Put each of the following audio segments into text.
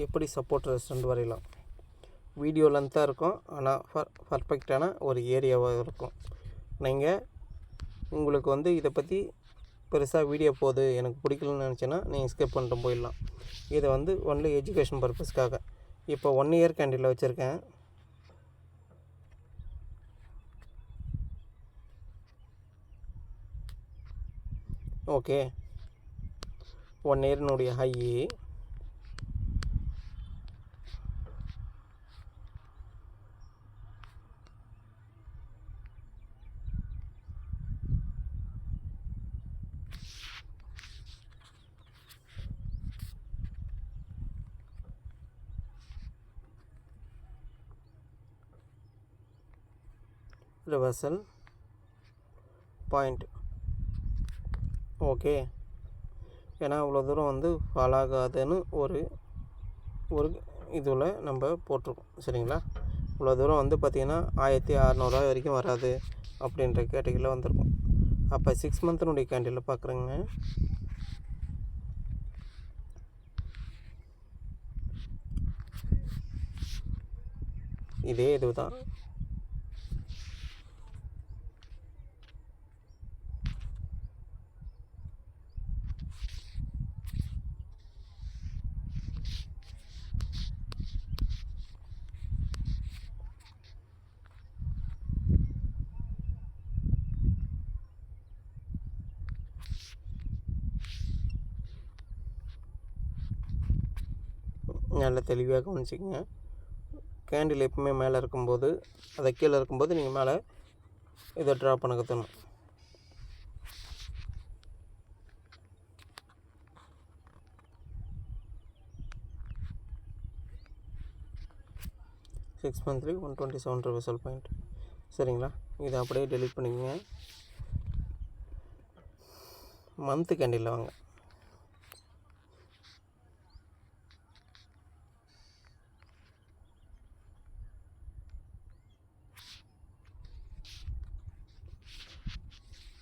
எப்படி support restaurant வரையலாம். Video லென்த்தாக இருக்கும், ஆனால் பர்ஃபெக்டான ஒரு ஏரியாவாக இருக்கும். நீங்கள் உங்களுக்கு இதை பற்றி பெருசாக வீடியோ போகுது எனக்கு பிடிக்கலன்னு நினச்சேன்னா நீங்கள் ஸ்கிப் பண்ணிட்டு போயிடலாம். இதை ஒன்லி எஜுகேஷன் பர்பஸ்க்காக இப்போ 1 இயர் கேண்டில் வச்சுருக்கேன். ஓகே, 1 இயர்னுடைய ஹை ரிவர்சல் பாயிண்ட். ஓகே, ஏன்னா அவ்வளோ தூரம் ஃபாலோ ஆகாதுன்னு ஒரு இதில் நம்ம போட்டிருக்கோம். சரிங்களா, இவ்வளோ தூரம் பார்த்திங்கன்னா 1600 வரைக்கும் வராது அப்படின்ற கேட்டகரியில் வந்திருக்கும். அப்போ 6 மந்த்னுடைய கேண்டில் பார்க்குறேங்க. இதே இது தான். நல்லா தெளிவாக கவனிச்சிக்கங்க. கேண்டில் எப்பவுமே மேலே இருக்கும்போது அதை கீழே இருக்கும்போது நீங்கள் மேலே இதை ட்ரா பண்ண கற்றணும். Six monthly 127 reversal point. சரிங்களா, இதை அப்படியே டெலீட் பண்ணிக்கங்க. மந்த்து கேண்டில் வாங்க.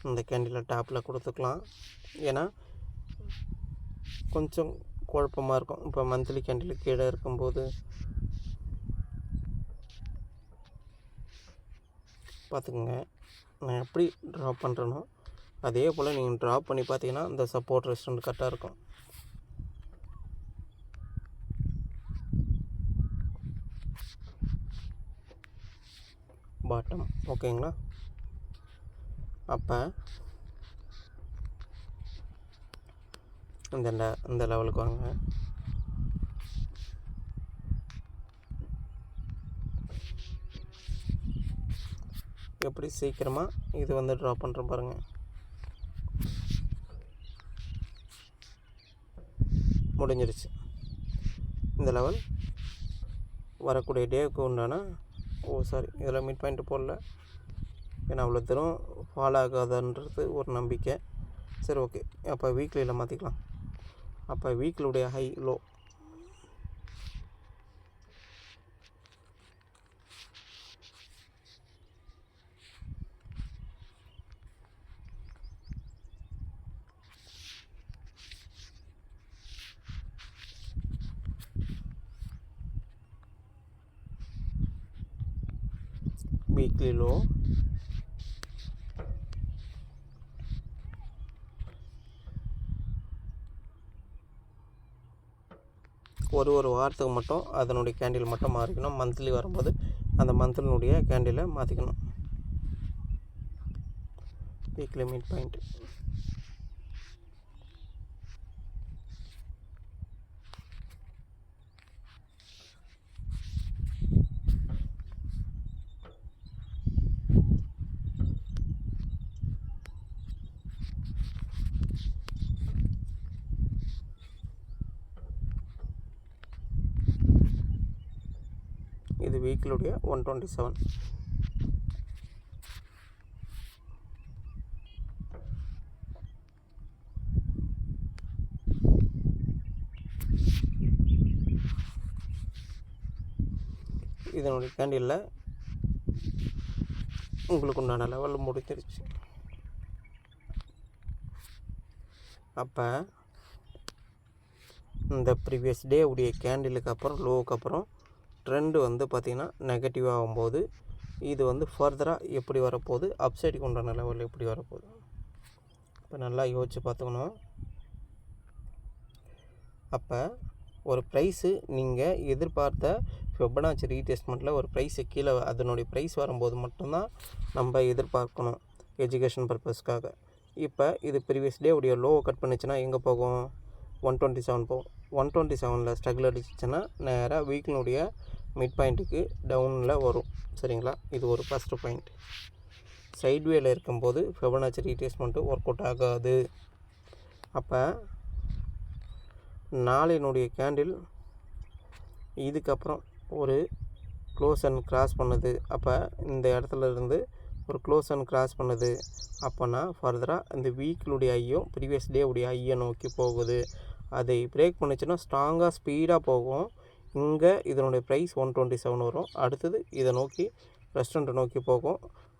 இந்த கேண்டில் டாப்பில் கொடுத்துக்கலாம், ஏன்னா கொஞ்சம் குழப்பமாக இருக்கும். இப்போ மந்த்லி கேண்டில் கீழே இருக்கும்போது பார்த்துக்குங்க. நான் எப்படி ட்ரா பண்ணுறேனோ அதே போல் நீங்கள் ட்ரா பண்ணி பார்த்தீங்கன்னா இந்த சப்போர்ட் ரெஸ்டாரண்ட் கரெக்டாக இருக்கும். பாட்டம் ஓகேங்களா. அப்போ இந்த லெவலுக்கு வாங்க. எப்படி சீக்கிரமாக இது ட்ரா பண்ணுறோம் பாருங்கள். முடிஞ்சிருச்சு. இந்த லெவல் வரக்கூடிய டேவுக்கு உண்டான இதில் மிட் பாயிண்ட் போடல, ஏன்னா அவ்வளோ தூரம் ஃபாலோ ஆகாதுன்றது ஒரு நம்பிக்கை. சரி, ஓகே. அப்போ வீக்லியில் மாற்றிக்கலாம். அப்போ வீக்லியுடைய ஹை லோ வீக்லி லோ ஒரு வாரத்துக்கு மட்டும் அதனுடைய கேண்டில் மட்டும் மாறிக்கணும். மந்த்லி வரும்போது அந்த மந்த்லினுடைய கேண்டிலை மாற்றிக்கணும். Weekly mid point. இது வீக்கிலுடைய 127. இதனுடைய கேண்டிலில் உங்களுக்கு உண்டான லெவல் முடிஞ்சிருச்சு. அப்போ இந்த ப்ரீவியஸ் டே உடைய கேண்டிலுக்கு அப்புறம் லோவுக்கு அப்புறம் ட்ரெண்டு வந்து பார்த்திங்கன்னா நெகட்டிவ் ஆகும்போது இது வந்து ஃபர்தராக எப்படி வரப்போகுது, அப்சைடுக்கு உண்டான லெவலில் எப்படி வரப்போகுது இப்போ நல்லா யோசித்து பார்த்துக்கணும். அப்போ ஒரு ப்ரைஸு நீங்கள் எதிர்பார்த்த ஃபிபனாச்சி ரீடெஸ்ட்மெண்ட்டில் ஒரு ப்ரைஸு கீழே அதனுடைய ப்ரைஸ் வரும்போது மட்டும்தான் நம்ம எதிர்பார்க்கணும் எஜுகேஷன் பர்பஸ்க்காக. இப்போ இது ப்ரீவியஸ் டே உடைய லோவை கட் பண்ணிச்சுன்னா எங்கே போகும், 127 போகும். 127 ஸ்ட்ரகிள் அடிச்சிச்சுன்னா நேராக வீக்கினுடைய மிட் பாயிண்ட்டுக்கு டவுனில் வரும். சரிங்களா, இது ஒரு ஃபஸ்ட்டு பாயிண்ட். சைட்வேல இருக்கும்போது ஃபிபனாச்சி ரீட்ரேஸ்மெண்ட்டு ஒர்க் அவுட் ஆகாது. அப்போ நாளையினுடைய கேண்டில் இதுக்கப்புறம் ஒரு க்ளோஸ் அண்ட் கிராஸ் பண்ணுது. அப்போ இந்த இடத்துல இருந்து ஒரு க்ளோஸ் அண்ட் கிராஸ் பண்ணுது அப்போனா ஃபர்தராக இந்த வீக்கினுடைய ஐயும் ப்ரீவியஸ் டே உடைய ஐயை நோக்கி போகுது. அதை பிரேக் பண்ணிச்சுன்னா ஸ்ட்ராங்காக ஸ்பீடாக போகும். இங்கே இதனுடைய ப்ரைஸ் 127 வரும். அடுத்தது இதை நோக்கி ரெஸ்டாரண்ட்டை நோக்கி போகும்.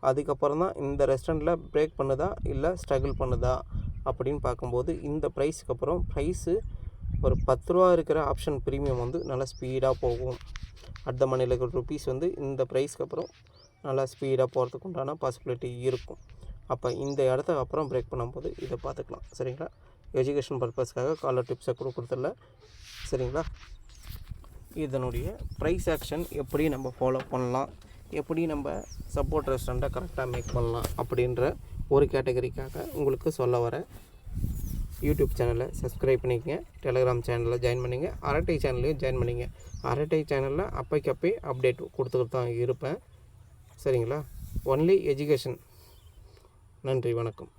அதுக்கப்புறம் தான் இந்த ரெஸ்டாரண்ட்டில் பிரேக் பண்ணுதா இல்லை ஸ்ட்ரகிள் பண்ணுதா அப்படின்னு பார்க்கும்போது இந்த ப்ரைஸுக்கு அப்புறம் ப்ரைஸு ஒரு 10 ரூபா இருக்கிற ஆப்ஷன் ப்ரீமியம் வந்து நல்லா ஸ்பீடாக போகும். அடுத்த மணியில் இருக்கிற ருப்பீஸ் வந்து இந்த ப்ரைஸ்க்கு அப்புறம் நல்லா ஸ்பீடாக போகிறதுக்கு உண்டான பாசிபிலிட்டி இருக்கும். அப்போ இந்த இடத்துக்கு அப்புறம் பிரேக் பண்ணும்போது இதை பார்த்துக்கலாம். சரிங்களா, எஜுகேஷன் பர்பஸ்க்காக காலர் டிப்ஸை கொடுக்குறதில்ல. சரிங்களா, இதனுடைய ப்ரைஸ் ஆக்ஷன் எப்படி நம்ம ஃபாலோ பண்ணலாம், எப்படி நம்ம சப்போர்ட் ரெஸ்டாரண்ட்டை கரெக்டாக மேக் பண்ணலாம் அப்படின்ற ஒரு கேட்டகரிக்காக உங்களுக்கு சொல்ல வரேன். யூடியூப் சேனலை சப்ஸ்கிரைப் பண்ணிக்கங்க, டெலிகிராம் சேனலில் ஜாயின் பண்ணிங்க, அரட்டை சேனல்லையும் ஜாயின் பண்ணிங்க. அரட்டை சேனலில் அப்பைக்கப்பே அப்டேட் கொடுத்துக்கிட்டு தான் இருப்பேன். சரிங்களா, ஒன்லி எஜுகேஷன். நன்றி, வணக்கம்.